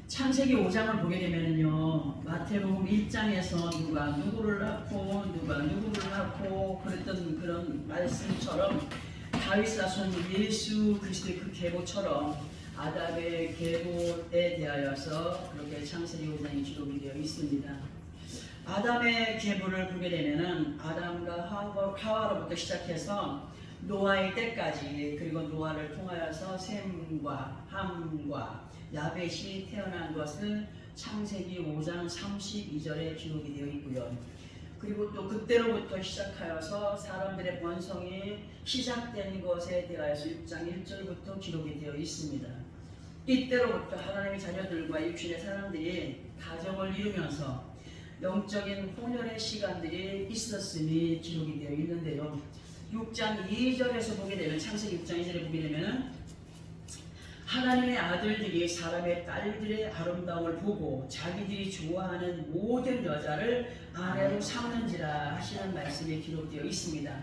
창세기 5장을 보게 되면요, 마태복음 1장에서 누가 누구를 낳고 누가 누구를 낳고 그랬던 그런 말씀처럼 다윗 자손 예수 그리스도의 그 계보처럼 아담의 계보에 대하여서 그렇게 창세기 5장이 기록이 되어 있습니다. 아담의 계보를 보게 되면은 아담과 하와로부터 시작해서 노아의 때까지, 그리고 노아를 통하여서 셈과 함과 야벳이 태어난 것을 창세기 5장 32절에 기록이 되어 있고요. 그리고 또 그때로부터 시작하여서 사람들의 번성이 시작된 것에 대하여서 6장 1절부터 기록이 되어 있습니다. 이때로부터 하나님의 자녀들과 육신의 사람들이 가정을 이루면서 영적인 혼혈의 시간들이 있었음이 기록이 되어 있는데요. 6장 2절에서 보게 되면, 창세기 6장 2절에 보게 되면 하나님의 아들들이 사람의 딸들의 아름다움을 보고 자기들이 좋아하는 모든 여자를 아내로 삼는지라 하시는 말씀이 기록되어 있습니다.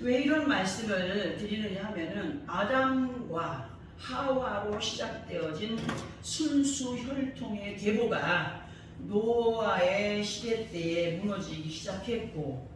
왜 이런 말씀을 드리느냐 하면은 아담과 하와로 시작되어진 순수 혈통의 계보가 노아의 시대 때에 무너지기 시작했고,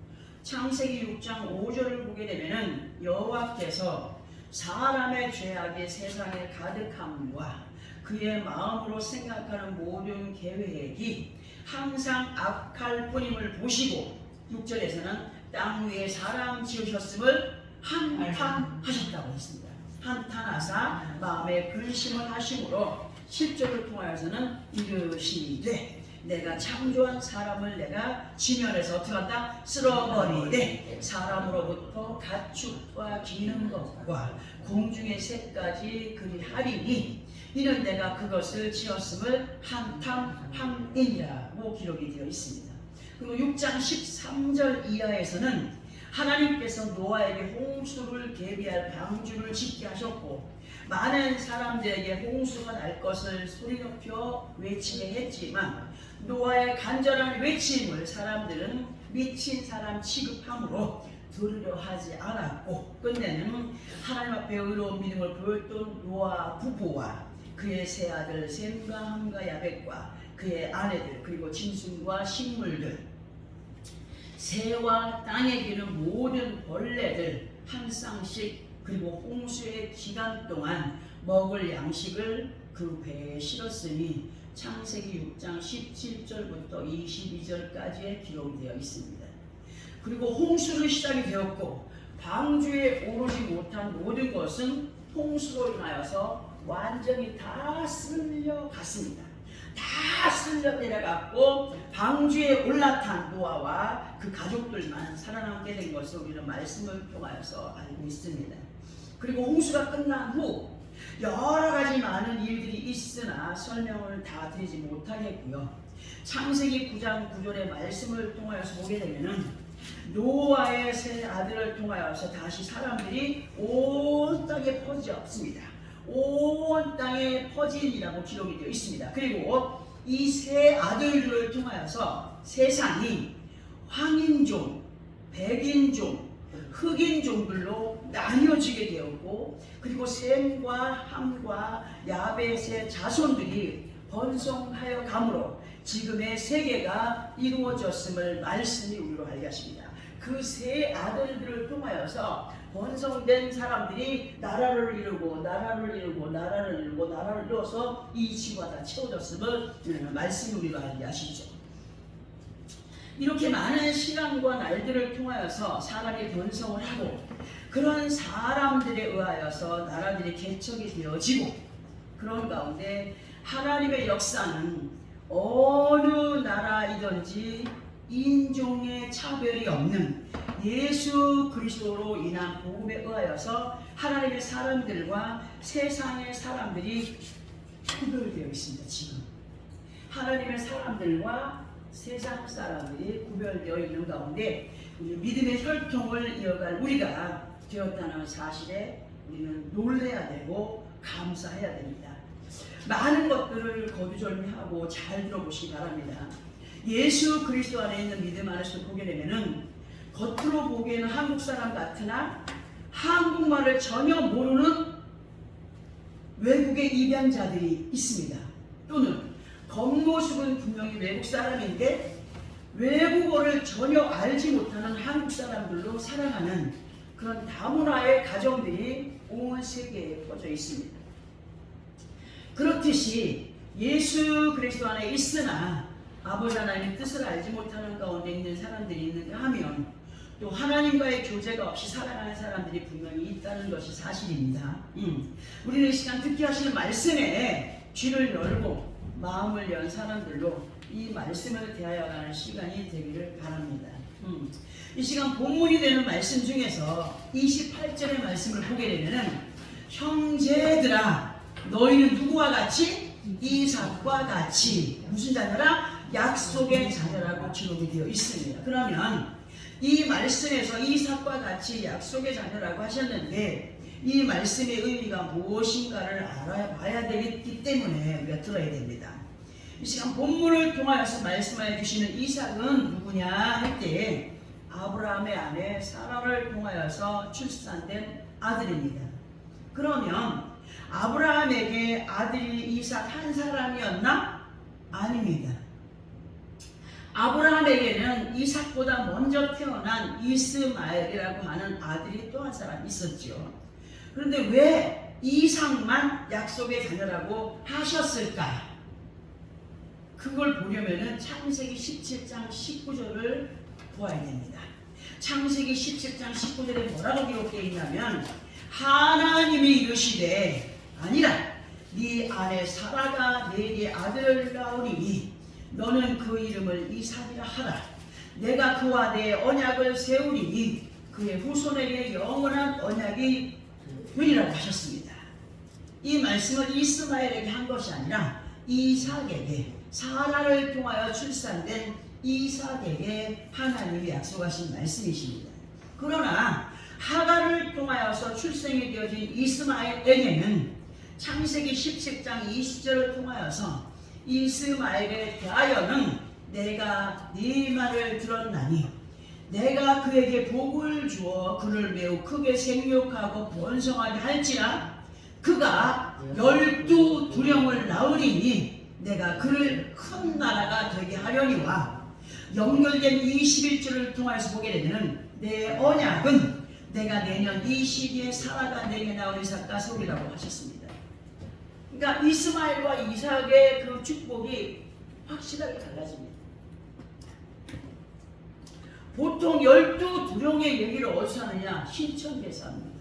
창세기 6장 5절을 보게 되면은 여호와께서 사람의 죄악이 세상에 가득함과 그의 마음으로 생각하는 모든 계획이 항상 악할 뿐임을 보시고, 6절에서는 땅 위에 사람 지으셨음을 한탄하셨다고 했습니다. 한탄하사 마음에 근심을 하심으로 7절을 통하여서는 이르시되 내가 창조한 사람을 내가 지면에서 어떻게 한다? 쓸어버리되 사람으로부터 가축과 기는 것과 공중의 새까지 그리하리니 이는 내가 그것을 지었음을 한탄함이니라고 기록이 되어 있습니다. 그리고 6장 13절 이하에서는 하나님께서 노아에게 홍수를 계비할 방주를 짓게 하셨고, 많은 사람들에게 홍수가 날 것을 소리 높여 외치게 했지만 노아의 간절한 외침을 사람들은 미친 사람 취급함으로 들으려 하지 않았고, 끝내는 하나님 앞에 의로운 믿음을 보였던 노아 부부와 그의 세 아들 셈과 함과 야벳과 그의 아내들, 그리고 짐승과 식물들, 새와 땅에 기는 모든 벌레들 한 쌍씩, 그리고 홍수의 기간 동안 먹을 양식을 그 배에 실었으니 창세기 6장 17절부터 22절까지의 기록이 되어 있습니다. 그리고 홍수로 시작이 되었고 방주에 오르지 못한 모든 것은 홍수로 인하여서 완전히 다 쓸려갔습니다. 다 쓸려 내려갔고 방주에 올라탄 노아와 그 가족들만 살아남게 된 것을 우리는 말씀을 통하여서 알고 있습니다. 그리고 홍수가 끝난 후 여러 가지 많은 일들이 있으나 설명을 다 드리지 못하겠고요. 창세기 9장 9절의 말씀을 통하여서 보게 되면은 노아의 세 아들을 통하여서 다시 사람들이 온 땅에 퍼졌습니다. 온 땅에 퍼진이라고 기록이 되어 있습니다. 그리고 이 세 아들들을 통하여서 세상이 황인종, 백인종, 흑인종들로 나뉘어지게 되었고, 그리고 셈과 함과 야벳의 자손들이 번성하여 가므로 지금의 세계가 이루어졌음을 말씀이 우리로 알게 하십니다. 그 세 아들들을 통하여서 번성된 사람들이 나라를 이루고 나라를 이루고 나라를 이루고 나라를 이루어서 이 지구가 다 채워졌음을 말씀이 우리로 알게 하시죠. 이렇게 많은 시간과 날들을 통하여서 사람이 번성을 하고 그런 사람들에 의하여서 나라들이 개척이 되어지고, 그런 가운데 하나님의 역사는 어느 나라이든지 인종의 차별이 없는 예수 그리스도로 인한 복음에 의하여서 하나님의 사람들과 세상의 사람들이 구별되어 있습니다. 지금 하나님의 사람들과 세상 사람들이 구별되어 있는 가운데 우리 믿음의 혈통을 이어갈 우리가 되었다는 사실에 우리는 놀라야 되고 감사해야 됩니다. 많은 것들을 거두절미하고 잘 들어보시기 바랍니다. 예수 그리스도 안에 있는 믿음 안에서 보게 되면은 겉으로 보기에는 한국 사람 같으나 한국말을 전혀 모르는 외국의 입양자들이 있습니다. 또는 이모숙은 분명히 외국 사람인데 외국어를 전혀 알지 못하는 한국 사람들로 살아가는 그런 다문화의 가정들이 온 세계에 퍼져 있습니다. 그렇듯이 예수 그리스도 안에 있으나 아버지 하나님의 뜻을 알지 못하는 가운데 있는 사람들이 있는가 하면 또 하나님과의 교제가 없이 살아가는 사람들이 분명히 있다는 것이 사실입니다. 우리는 이 시간 듣게 하시는 말씀에 귀를 열고 마음을 연 사람들로 이 말씀을 대하여가는 시간이 되기를 바랍니다. 이 시간 본문이 되는 말씀 중에서 28절의 말씀을 보게 되면 형제들아 너희는 누구와 같이? 이삭과 같이 무슨 자녀라? 약속의 자녀라고 기록이 되어 있습니다. 그러면 이 말씀에서 이삭과 같이 약속의 자녀라고 하셨는데 이 말씀의 의미가 무엇인가를 알아봐야 되기 때문에 우리가 들어야 됩니다. 이 시간 본문을 통하여서 말씀하여 주시는 이삭은 누구냐 할 때 아브라함의 아내 사라를 통하여서 출산된 아들입니다. 그러면 아브라함에게 아들이 이삭 한 사람이었나? 아닙니다. 아브라함에게는 이삭보다 먼저 태어난 이스마엘이라고 하는 아들이 또 한 사람 있었죠. 그런데 왜 이삭만 약속의 자녀라고 하셨을까? 그걸 보려면 창세기 17장 19절을 보아야 됩니다. 창세기 17장 19절에 뭐라고 기록되어 있냐면 하나님이 이르시되 아니라 네 아내 사라가 내게 아들을 낳으리니 너는 그 이름을 이삭이라 하라. 내가 그와 내 언약을 세우리니 그의 후손에게 영원한 언약이 되리라고 하셨습니다. 이 말씀은 이스마엘에게 한 것이 아니라 이삭에게 사라를 통하여 출산된 이삭에게 하나님이 약속하신 말씀이십니다. 그러나 하갈을 통하여서 출생이 되어진 이스마엘에게는 창세기 17장 20절을 통하여서 이스마엘에 대하여는 내가 네 말을 들었나니 내가 그에게 복을 주어 그를 매우 크게 생육하고 번성하게 할지라 그가 12두령을 낳으리니 내가 그를 큰 나라가 되게 하려니와 연결된 21절을 통해서 보게 되면 내 언약은 내가 내년 이 시기에 사라가 내게 낳은 이삭과 세우리라고 하셨습니다. 그러니까 이스마엘과 이삭의 그 축복이 확실하게 달라집니다. 보통 12두령의 얘기를 어디서 하느냐? 신천에서 합니다.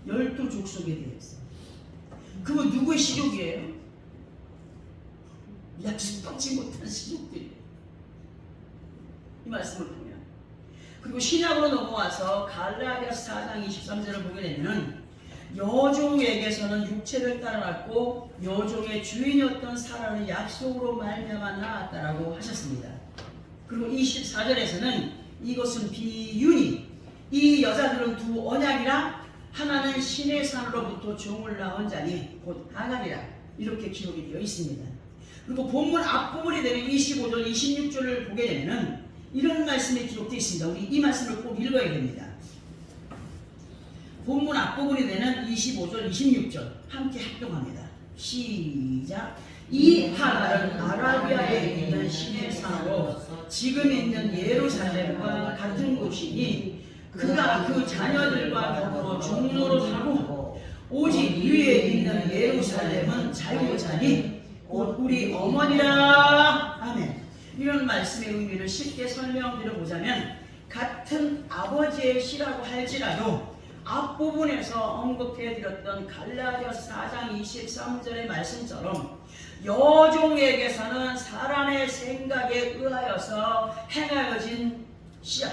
12족속에 대해서. 그거 누구의 시족이에요? 약속받지 못한 시족들이에요. 이 말씀을 보면. 그리고 신약으로 넘어와서 갈라디아서 4장 23절을 보게 되면 여종에게서는 육체를 따라났고 여종의 주인이었던 사라는 약속으로 말미암아 낳았다라고 하셨습니다. 그리고 24절에서는 이것은 비유니 이 여자들은 두 언약이라 하나는 신의 산으로부터 종을 낳은 자니 곧 하갈이라 이렇게 기록이 되어 있습니다. 그리고 본문 앞부분이 되는 25절 26절을 보게 되면 이런 말씀이 기록되어 있습니다. 우리 이 말씀을 꼭 읽어야 됩니다. 본문 앞부분이 되는 25절 26절 함께 합동합니다. 시작. 이 하갈은 아라비아에 있는 신의 산으로 지금 있는 예루살렘과 같은 곳이니 그가 그 자녀들과 더불어 종로로 하고 오직 위에 있는 예루살렘은 자유자니 곧 우리 어머니라. 아멘. 이런 말씀의 의미를 쉽게 설명드려보자면 같은 아버지의 시라고 할지라도 앞부분에서 언급해드렸던 갈라디아서 4장 23절의 말씀처럼 여종에게서는 사람의 생각에 의하여서 행하여진 씨앗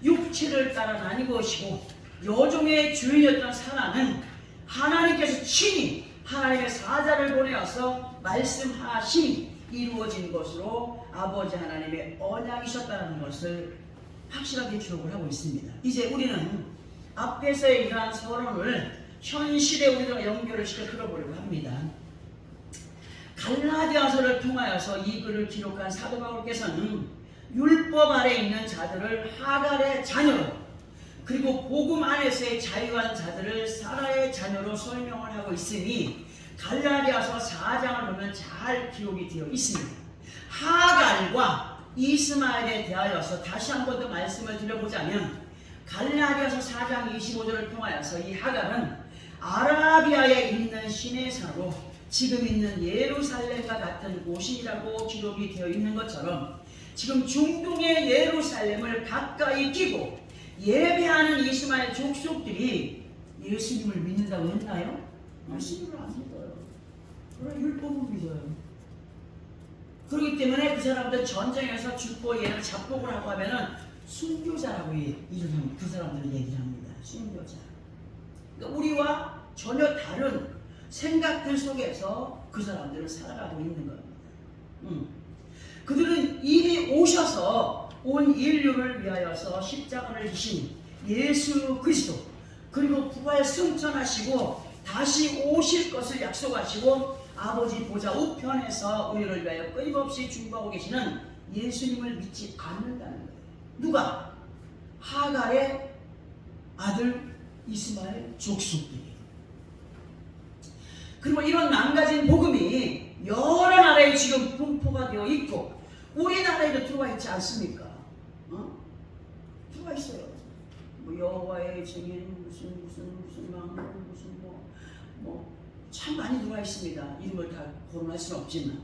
육체를 따라 나는 것이고 여종의 주인이었던 사라는 하나님께서 친히 하나님의 사자를 보내어서 말씀하심이 이루어진 것으로 아버지 하나님의 언약이셨다는 것을 확실하게 기록을 하고 있습니다. 이제 우리는 앞에서의 이러한 서론을 현실에 우리가 연결을 시켜 들어보려고 합니다. 갈라디아서를 통하여서 이 글을 기록한 사도 바울께서는 율법 아래 있는 자들을 하갈의 자녀로 그리고 복음 안에서의 자유한 자들을 사라의 자녀로 설명을 하고 있으니 갈라디아서 4장을 보면 잘 기록이 되어 있습니다. 하갈과 이스마엘에 대하여서 다시 한 번 더 말씀을 드려보자면 갈라디아서 4장 25절을 통하여서 이 하갈은 아라비아에 있는 시내산으로 지금 있는 예루살렘과 같은 곳이라고 기록이 되어 있는 것처럼 지금 중동의 예루살렘을 가까이 끼고 예배하는 이스마엘 족속들이 예수님을 믿는다고 했나요? 예수님을 안 믿어요. 그런 율법을 믿어요. 그렇기 때문에 그 사람들 전쟁에서 죽고 얘를 잡복을 하고 하면은 순교자라고 이름을 그 사람들을 얘기를 합니다. 순교자. 그러니까 우리와 전혀 다른 생각들 속에서 그 사람들은 살아가고 있는 겁니다. 그들은 이미 오셔서 온 인류를 위하여서 십자가를 지신 예수 그리스도 그리고 부활 승천하시고 다시 오실 것을 약속하시고 아버지 보좌 우편에서 우리를 위하여 끊임없이 중보하고 계시는 예수님을 믿지 않는다는 거예요. 누가? 하갈의 아들 이스마엘 족속들이. 그리고 이런 망가진 복음이 여러 나라에 지금 분포가 되어 있고 우리나라에도 들어와 있지 않습니까? 들어와 있어요. 뭐 여호와의 증인 무슨 망론 무슨 참 많이 들어와 있습니다. 이름을 다 거론할 수는 없지만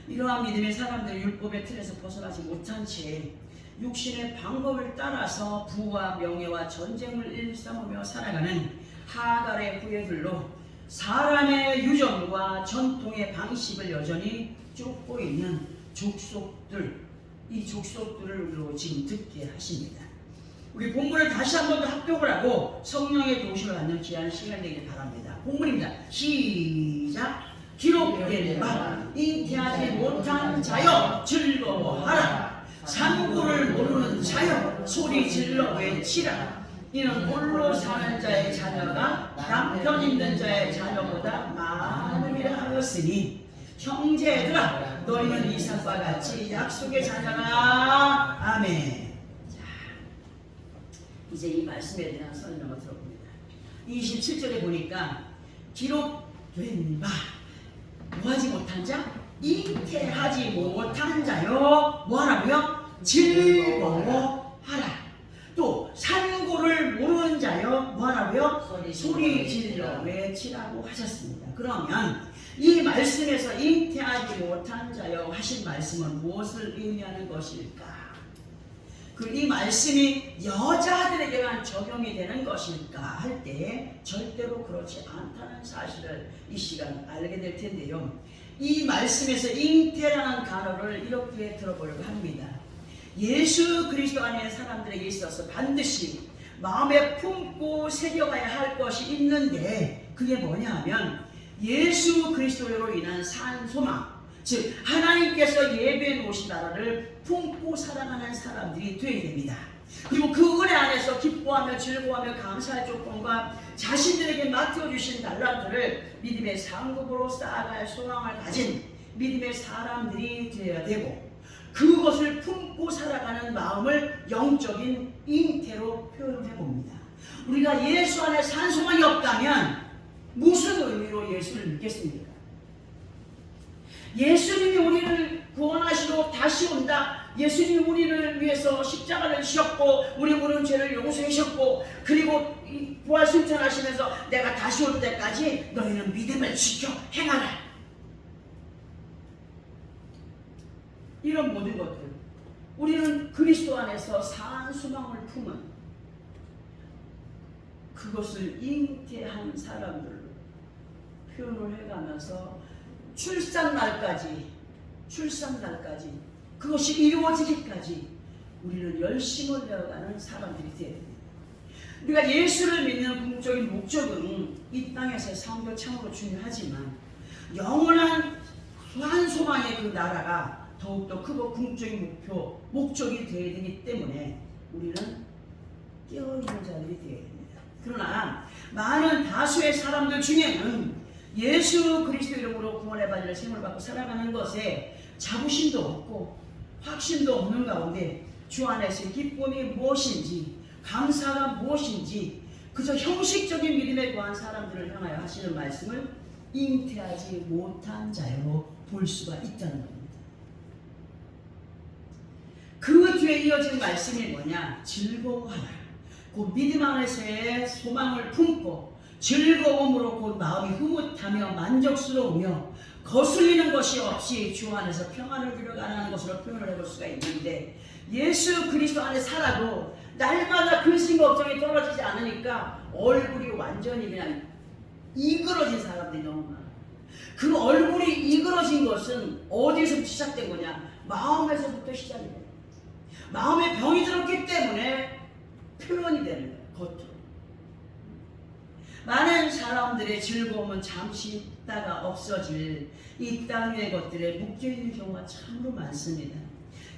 이러한 믿음의 사람들이 율법의 틀에서 벗어나지 못한 채 육신의 방법을 따라서 부와 명예와 전쟁을 일삼으며 살아가는 하갈의 후예들로 사람의 유전과 전통의 방식을 여전히 쫓고 있는 족속들, 이 족속들을 우리로 지금 듣게 하십니다. 우리 본문을 다시 한 번 더 합독을 하고 성령의 도우심을 받는 귀한 시간 되길 바랍니다. 본문입니다. 시작. 기록된 바 잉태하지 못한 자여 즐거워하라. 산구를 모르는 자여 소리 질러 외치라. 이는 홀로 사는 자의 자녀가 남편 있는 자의 자녀보다 많음이라 하였으니 형제들아 너희는 이삭과 같이 약속의 자녀라. 아멘. 자, 이제 이 말씀에 대한 설명을 들어봅니다. 27절에 보니까 기록된 바 뭐하지 못한 자? 잉태하지 못한 자여 뭐하라고요? 즐거워하라. 또 산고를 모르는 자여 뭐하라고요? 소리 질러 외치라고 하셨습니다. 그러면 이 말씀에서 잉태하지 못한 자여 하신 말씀은 무엇을 의미하는 것일까? 이 말씀이 여자들에게만 적용이 되는 것일까 할 때 절대로 그렇지 않다는 사실을 이 시간 알게 될 텐데요. 이 말씀에서 잉태라는 단어를 이렇게 들어보려고 합니다. 예수 그리스도 안에 사람들에게 있어서 반드시 마음에 품고 새겨가야 할 것이 있는데 그게 뭐냐 하면 예수 그리스도로 인한 산 소망, 즉 하나님께서 예배해 놓으신 나라를 품고 살아가는 사람들이 되어야 됩니다. 그리고 그 은혜 안에서 기뻐하며 즐거워하며 감사할 조건과 자신들에게 맡겨주신 달란트를 믿음의 상급으로 쌓아갈 소망을 가진 믿음의 사람들이 되어야 되고 그것을 품고 살아가는 마음을 영적인 잉태로 표현해 봅니다. 우리가 예수 안에 산 소망이 없다면 무슨 의미로 예수를 믿겠습니까? 예수님이 우리를 구원하시러 다시 온다. 예수님이 우리를 위해서 십자가를 지셨고 우리 모든 죄를 용서해 주셨고 그리고 부활 승천하시면서 내가 다시 올 때까지 너희는 믿음을 지켜 행하라. 이런 모든 것들 우리는 그리스도 안에서 산 소망을 품은 그것을 잉태한 사람들로 표현을 해가면서 출산날까지 그것이 이루어지기까지 우리는 열심을 내어가는 사람들이 되어야 됩니다. 우리가 예수를 믿는 궁극적인 목적은 이 땅에서의 삶도 참으로 중요하지만 영원한 한 소망의 그 나라가 더욱더 크고 궁극적인 목적이 되어야 되기 때문에 우리는 깨어있는 자들이 되어야 됩니다. 그러나 많은 다수의 사람들 중에는 예수 그리스도 이름으로 구원의 받을 생을 받고 살아가는 것에 자부심도 없고 확신도 없는 가운데 주 안에서의 기쁨이 무엇인지 감사가 무엇인지 그저 형식적인 믿음에 구한 사람들을 향하여 하시는 말씀을 잉태하지 못한 자로 볼 수가 있다는 겁니다. 뒤에 이어진 말씀이 뭐냐? 즐거워하라. 그 믿음 안에서의 소망을 품고 즐거움으로 그 마음이 흐뭇하며 만족스러우며 거슬리는 것이 없이 주 안에서 평안을 누려가는 것으로 표현을 해볼 수가 있는데, 예수 그리스도 안에 살아도 날마다 근심 걱정이 떨어지지 않으니까 얼굴이 완전히 그냥 이그러진 사람들이 너무 많아. 그 얼굴이 이그러진 것은 어디서 시작된 거냐? 마음에서부터 시작이 돼요. 마음에 병이 들었기 때문에 표현이 되는 거예요. 겉으로. 많은 사람들의 즐거움은 잠시 있다가 없어질 이 땅 위의 것들에 묶여있는 경우가 참으로 많습니다.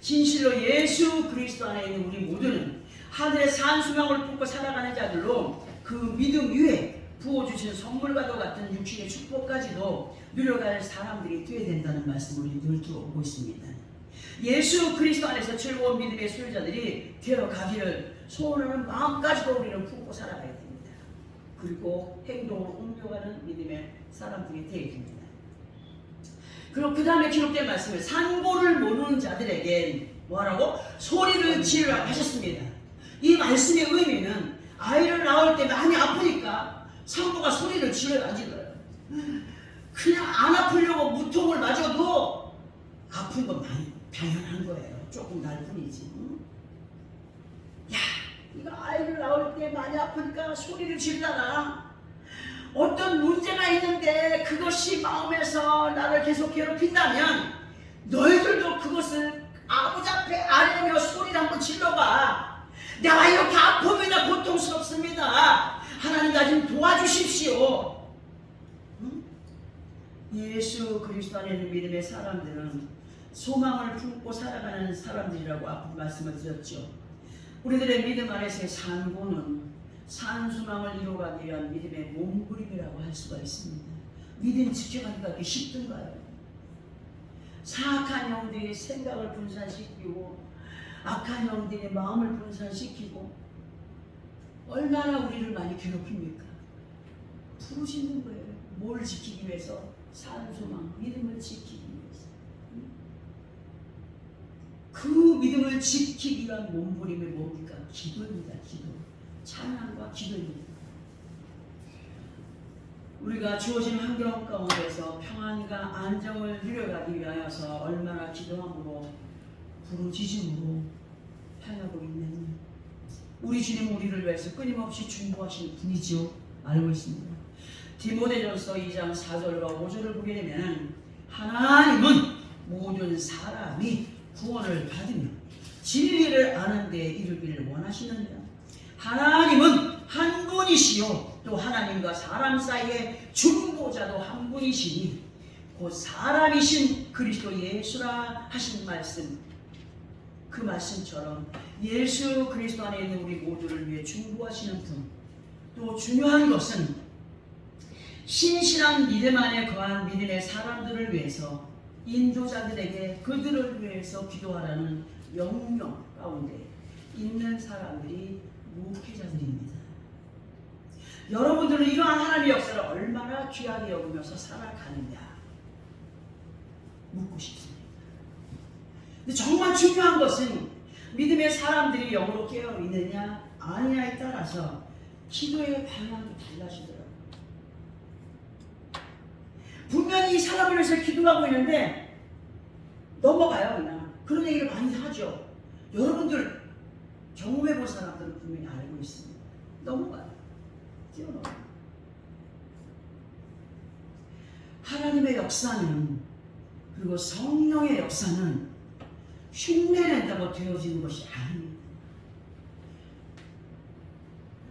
진실로 예수 그리스도 안에 있는 우리 모두는 하늘의 산수명을 품고 살아가는 자들로 그 믿음 위에 부어주신 선물과도 같은 육신의 축복까지도 누려갈 사람들이 되어야 된다는 말씀을 늘 들어오고 있습니다. 예수 그리스도 안에서 즐거운 믿음의 소유자들이 되어가기를 소원하는 마음까지도 우리는 품고 살아가야 됩니다. 그리고 행동으로 옮겨가는 믿음의 사람들이 되어야 됩니다. 그리고 그 다음에 기록된 말씀을 산고를 모르는 자들에게 뭐라고? 소리를 지르라 하셨습니다. 이 말씀의 의미는 아이를 낳을 때 많이 아프니까 산고가 소리를 지르라 안 지르어요. 그냥 안 아프려고 무통을 맞아도 아픈 건 당연한 거예요. 조금 날 뿐이지. 야, 이거 아이를 낳을 때 많이 아프니까 소리를 지르라. 어떤 문제가 있는데 그것이 마음에서 나를 계속 괴롭힌다면 너희들도 그것을 아버지 앞에 아뢰며 소리를 한번 질러봐. 내가 이렇게 아픕니다. 고통스럽습니다. 하나님 나 좀 도와주십시오. 응? 예수 그리스도 안에 있는 믿음의 사람들은 소망을 품고 살아가는 사람들이라고 앞으로 말씀을 드렸죠. 우리들의 믿음 안에서의 산고는 산소망을 이루어가기 위한 믿음의 몸부림이라고 할 수가 있습니다. 믿음 지켜가기가 그렇게 쉽던가요? 사악한 영들이 생각을 분산시키고 악한 영들이 마음을 분산시키고 얼마나 우리를 많이 괴롭힙니까? 부르짖는 거예요. 뭘 지키기 위해서? 산소망, 믿음을 지키기 위해서. 그 믿음을 지키기 위한 몸부림이 뭡니까? 기도입니다. 기도. 찬양과 기도입니다. 우리가 주어진 환경 가운데서 평안과 안정을 누려가기 위하여서 얼마나 기도함으로 부르짖음으로 향하고 있느냐. 우리 주님 우리를 위해서 끊임없이 중보하시는 분이지요. 알고 있습니다. 디모데전서 2장 4절과 5절을 보게 되면 하나님은 모든 사람이 구원을 받으며 진리를 아는 데 이르기를 원하시느니라. 하나님은 한 분이시요 또 하나님과 사람 사이의 중보자도 한 분이시니 곧 사람이신 그리스도 예수라 하신 말씀, 그 말씀처럼 예수 그리스도 안에 있는 우리 모두를 위해 중보하시는 분, 또 중요한 것은 신실한 믿음 안에 거한 믿음의 사람들을 위해서 인도자들에게 그들을 위해서 기도하라는 명령 가운데 있는 사람들이 목회자들입니다. 여러분들은 이러한 하나님의 역사를 얼마나 귀하게 여기면서 살아가느냐 묻고 싶습니다. 근데 정말 중요한 것은 믿음의 사람들이 영으로 깨어 있느냐 아니냐에 따라서 기도의 방향도 달라지더라고요. 분명히 이 사람을 위해서 기도하고 있는데 넘어가요. 그냥 그런 얘기를 많이 하죠. 여러분들 경험해본 사람들은 분명히 알고 있습니다. 넘어가요. 뛰어넘어요. 하나님의 역사는, 그리고 성령의 역사는 흉내낸다고 되어지는 것이 아닙니다.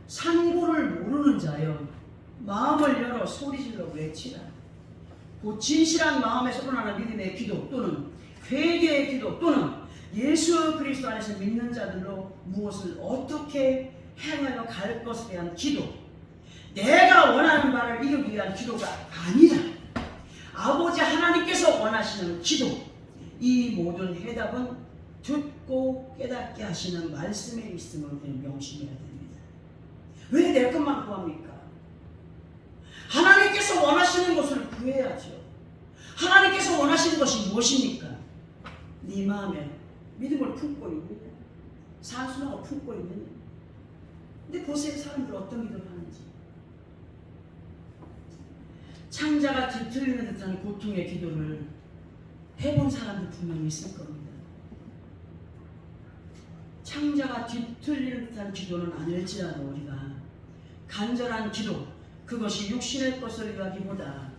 산고를 모르는 자여 마음을 열어 소리질러 외치라. 곧 진실한 마음에서 우러나는 믿음의 기도 또는 회개의 기도 또는 예수 그리스도 안에서 믿는 자들로 무엇을 어떻게 행하여 갈 것에 대한 기도, 내가 원하는 바를 이루기 위한 기도가 아니라 아버지 하나님께서 원하시는 기도, 이 모든 해답은 듣고 깨닫게 하시는 말씀에 있음을 우리는 명심해야 됩니다. 왜 내 것만 구합니까? 하나님께서 원하시는 것을 구해야죠. 하나님께서 원하시는 것이 무엇입니까? 네 마음에 믿음을 품고 있느냐? 산수나가 품고 있는. 근데 보세요, 사람들 어떤 기도를 하는지. 창자가 뒤틀리는 듯한 고통의 기도를 해본 사람들 분명히 있을 겁니다. 창자가 뒤틀리는 듯한 기도는 아닐지라도 우리가 간절한 기도, 그것이 육신의 것을 위하기보다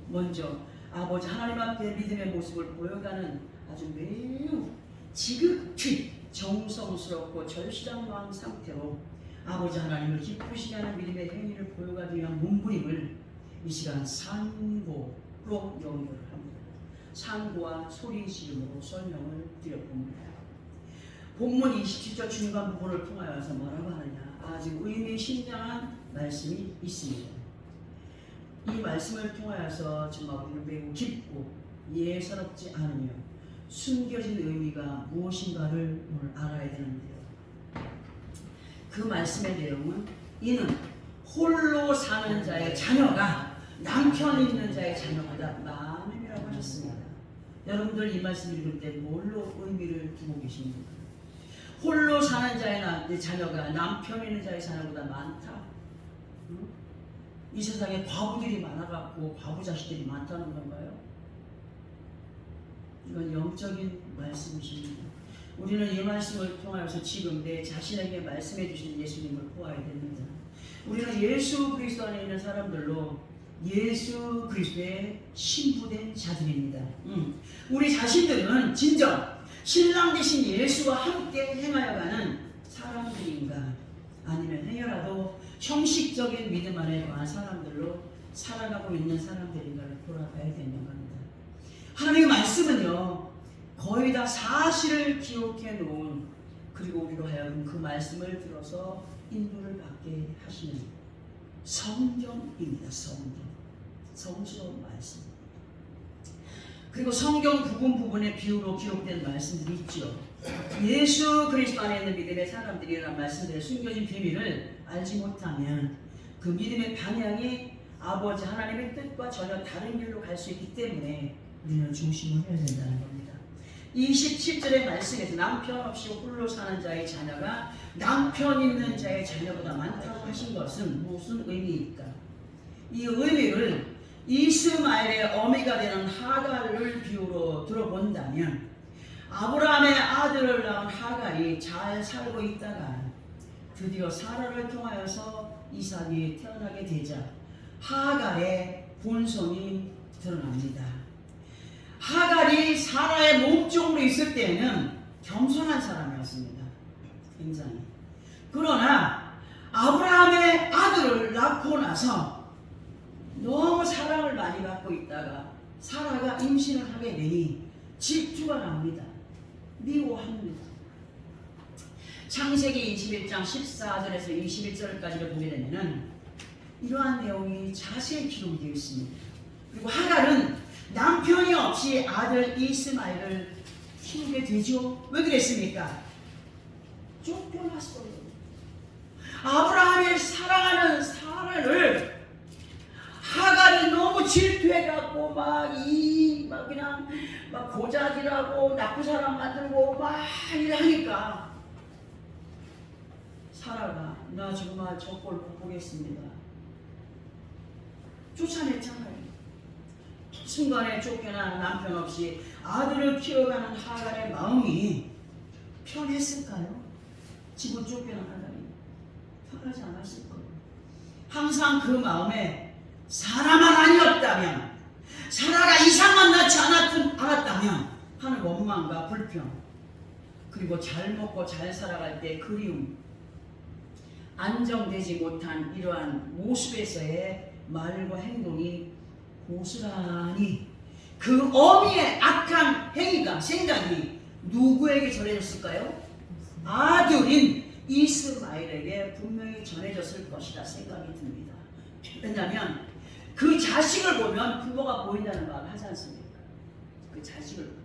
먼저 아버지 하나님 앞에 믿음의 모습을 보여가는 아주 매우 지극히 정성스럽고 절실한 상태로 아버지 하나님을 기쁘시게 하는 믿음의 행위를 보여가기 위한 몸부림을 이 시간 산고로 연결을 합니다. 산고와 소리 지름으로 설명을 드려봅니다. 본문 27절 중간 부분을 통하여서 뭐라고 하느냐, 아주 의미심장한 말씀이 있습니다. 이 말씀을 통하여서 정말 우리는 매우 깊고 예사롭지 않으며 숨겨진 의미가 무엇인가를 오늘 알아야 되는데요. 그 말씀의 내용은, 이는 홀로 사는 자의 자녀가 남편 있는 자의 자녀보다 많음이라고 하셨습니다. 여러분들 이 말씀 읽을 때 뭘로 의미를 두고 계십니까? 홀로 사는 자의 자녀가 남편 있는 자의 자녀보다 많다? 이 세상에 과부들이 많아갖고 과부 자식들이 많다는 건가요? 이건 영적인 말씀이십니다. 우리는 이 말씀을 통하여서 지금 내 자신에게 말씀해 주신 예수님을 보아야 됩니다. 우리는 예수 그리스도 안에 있는 사람들로 예수 그리스도의 신부된 자들입니다. 우리 자신들은 진정 신랑 되신 예수와 함께 행하여가는 사람들인가, 아니면 행여라도 형식적인 믿음 안에 거한 사람들로 살아가고 있는 사람들인가를 돌아봐야 되는 겁니다. 하나님의 말씀은요, 거의 다 사실을 기록해 놓은, 그리고 우리로 하여금 그 말씀을 들어서 인도를 받게 하시는 성경입니다. 성스러운 말씀. 그리고 성경 부분에 비유로 기록된 말씀들이 있죠. 예수 그리스도 안에 있는 믿음의 사람들이라는 말씀들의 숨겨진 비밀을 알지 못하면 그 믿음의 방향이 아버지 하나님의 뜻과 전혀 다른 길로 갈 수 있기 때문에 우리는 중심을 해야 된다는 겁니다. 27절의 말씀에서 남편 없이 홀로 사는 자의 자녀가 남편 있는 자의 자녀보다 많다고 하신 것은 무슨 의미일까? 이 의미를 이스마엘의 어미가 되는 하갈을 비유로 들어본다면, 아브라함의 아들을 낳은 하갈이 잘 살고 있다가 드디어 사라를 통하여서 이삭이 태어나게 되자 하갈의 본성이 드러납니다. 하갈이 사라의 몸종으로 있을 때에는 겸손한 사람이었습니다. 굉장히. 그러나 아브라함의 아들을 낳고 나서 너무 사랑을 많이 받고 있다가 사라가 임신을 하게 되니 질투가 납니다. 미워합니다. 창세기 21장 14절에서 21절까지를 보게 되면 이러한 내용이 자세히 기록이 되어 있습니다. 그리고 하갈은 남편이 없이 아들 이스마엘을 키우게 되죠. 왜 그랬습니까? 쫓겨났어요. 아브라함이 사랑하는 사라를 하갈이 너무 질투해갖고 막 고자질하고 나쁜 사람 만들고 막 이러니까 사라가 나 정말 저 꼴 못 보겠습니다. 쫓아냈잖아요. 순간에 쫓겨난 남편 없이 아들을 키워가는 하갈의 마음이 편했을까요? 집을 쫓겨난 하갈이 편하지 않았을 거예요. 항상 그 마음에 사라만 아니었다면, 사라가 이상만 낳지 않았다면 하는 원망과 불평, 그리고 잘 먹고 잘 살아갈 때 그리움, 안정되지 못한 이러한 모습에서의 말과 행동이 고스란히 그 어미의 악한 행위가, 생각이 누구에게 전해졌을까요? 아들인 이스마엘에게 분명히 전해졌을 것이라 생각이 듭니다. 왜냐하면 그 자식을 보면 부모가 보인다는 말을 하지 않습니까? 그 자식을 보면.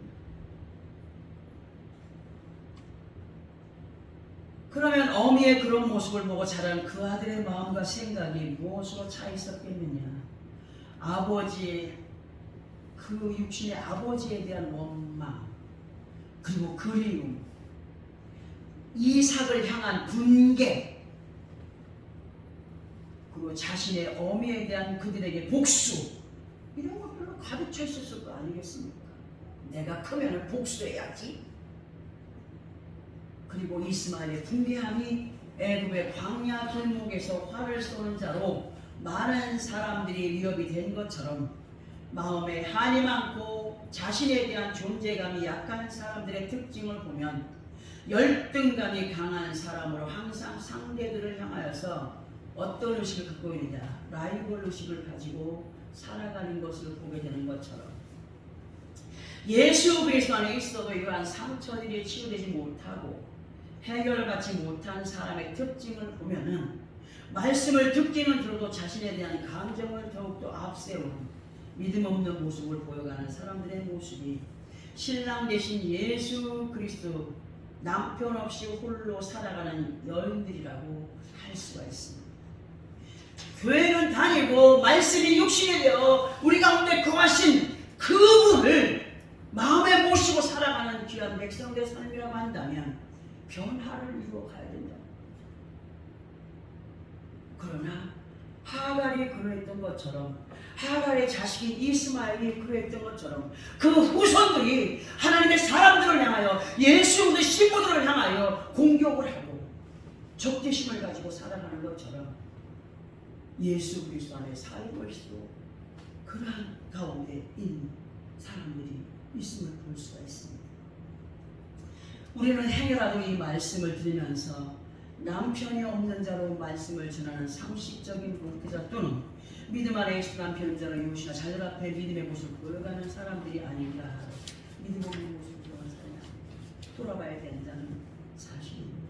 그러면 어미의 그런 모습을 보고 자란 그 아들의 마음과 생각이 무엇으로 차 있었겠느냐? 아버지의 그 육신의 아버지에 대한 원망, 그리고 그리움, 이삭을 향한 분개, 그리고 자신의 어미에 대한 그들에게 복수, 이런 것들로 가득 차 있었을 거 아니겠습니까? 내가 크면 복수해야지. 그리고 이스마엘의 분개함이 애굽의 광야 길목에서 활을 쏘는 자로 많은 사람들이 위협이 된 것처럼 마음에 한이 많고 자신에 대한 존재감이 약한 사람들의 특징을 보면 열등감이 강한 사람으로 항상 상대들을 향하여서 어떤 의식을 갖고 있느냐, 라이벌 의식을 가지고 살아가는 것을 보게 되는 것처럼 예수 그리스도 안에 있어도 이러한 상처들이 치유되지 못하고 해결받지 못한 사람의 특징을 보면은 말씀을 듣기는 들어도 자신에 대한 감정을 더욱더 앞세우는 믿음 없는 모습을 보여가는 사람들의 모습이 신랑 되신 예수 그리스도 남편 없이 홀로 살아가는 여인들이라고 할 수가 있습니다. 교회는 다니고 말씀이 육신이 되어 우리 가운데 거하신 그분을 마음에 모시고 살아가는 귀한 백성들의 삶이라고 한다면 변화를 이루어 가야 된다. 그러나 하갈이 그러했던 것처럼, 하갈의 자식인 이스마엘이 그러했던 것처럼 그 후손들이 하나님의 사람들을 향하여 예수의 신부들을 향하여 공격을 하고 적대심을 가지고 살아가는 것처럼 예수 그리스도 안에 살고 있어도 그러한 가운데 있는 사람들이 있음을 볼 수가 있습니다. 우리는 행여라도 이 말씀을 들으면서 남편이 없는 자로 말씀을 전하는 상식적인 목회자 또는 믿음 안에 있는 남편인 자로 이웃이나 자녀 앞에 믿음의 모습을 보여가는 사람들이 아닌가, 믿음 없는 모습을 보여가는 사람이 돌아봐야 된다는 사실입니다.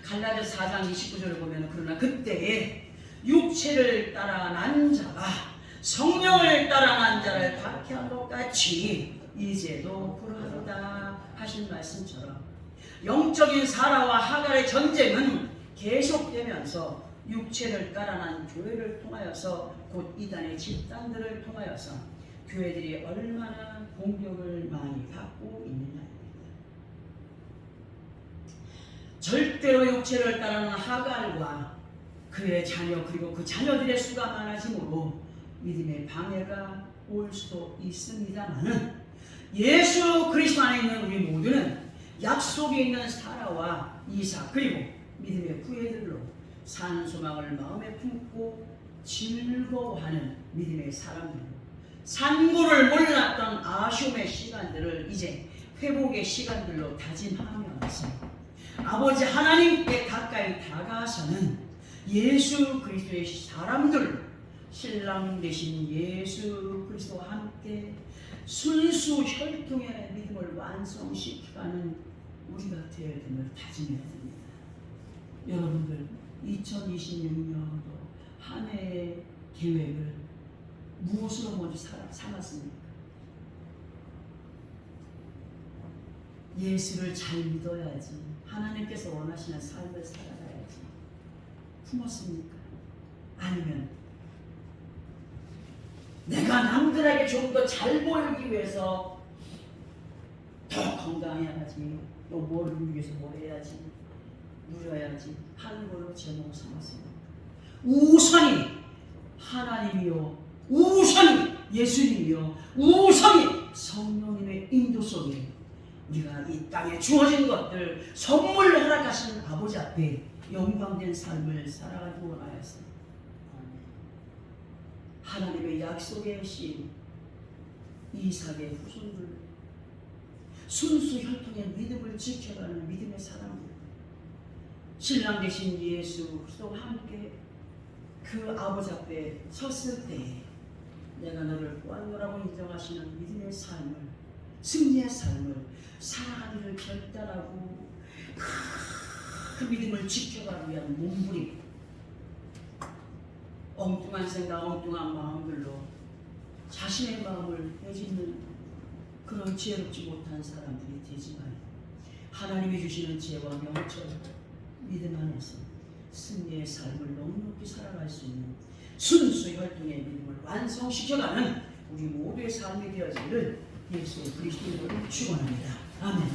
갈라디아서 4장 29절을 보면 그러나 그때에 육체를 따라 난 자가 성령을 따라 난 자를 박해한 것 같이 이제도 그러하도다 하신 말씀처럼 영적인 사라와 하갈의 전쟁은 계속되면서 육체를 따라 난 교회를 통하여서 곧 이단의 집단들을 통하여서 교회들이 얼마나 공격을 많이 받고 있느냐입니다. 절대로 육체를 따르는 하갈과 그의 자녀 그리고 그 자녀들의 수가 많아지므로 믿음의 방해가 올 수도 있습니다만은 예수 그리스도 안에 있는 우리 모두는 약속에 있는 사라와 이삭 그리고 믿음의 후예들로 산 소망을 마음에 품고 즐거워하는 믿음의 사람들로 산고를 몰랐던 아쉬움의 시간들을 이제 회복의 시간들로 다짐하면서 아버지 하나님께 가까이 다가서는 예수 그리스도의 사람들, 신랑 되신 예수 그리스도와 함께 순수 혈통의 믿음을 완성시켜가는 우리가 되어야 됨을 다짐해야 됩니다. 여러분들 2026년도 한 해의 계획을 무엇으로 먼저 삼았습니까? 예수를 잘 믿어야지, 하나님께서 원하시는 삶을 살아가야지 품었습니까? 아니면 내가 남들에게 좀 더 잘 보이기 위해서 더 건강해야지, 또 뭘 위해서 뭐 해야지, 누려야지 하는 걸로 제목 삼았습니다. 우선이 하나님이요, 우선이 예수님이요, 우선이 성령님의 인도 속에 우리가 이 땅에 주어진 것들 선물로 허락하신 아버지 앞에 영광된 삶을 살아가기 원하였습니다. 하나님의 약속의 신 이삭의 후손들, 순수 혈통의 믿음을 지켜가는 믿음의 사람들, 신랑 되신 예수 그리스도와 함께 그 아버지 앞에 섰을 때에 내가 너를 구하노라고 인정하시는 믿음의 삶을, 승리의 삶을 살아가기를 결단하고 그 믿음을 지켜가기 위한 몸부림, 엉뚱한 생각, 엉뚱한 마음들로 자신의 마음을 해짓는 그런 지혜롭지 못한 사람들이 되지 말고 하나님이 주시는 지혜와 명철, 믿음 안에서 승리의 삶을 넉넉히 살아갈 수 있는 순수 혈통의 믿음을 완성시켜가는 우리 모두의 삶이 되어지기를 예수 그리스도로 축원합니다. 아멘.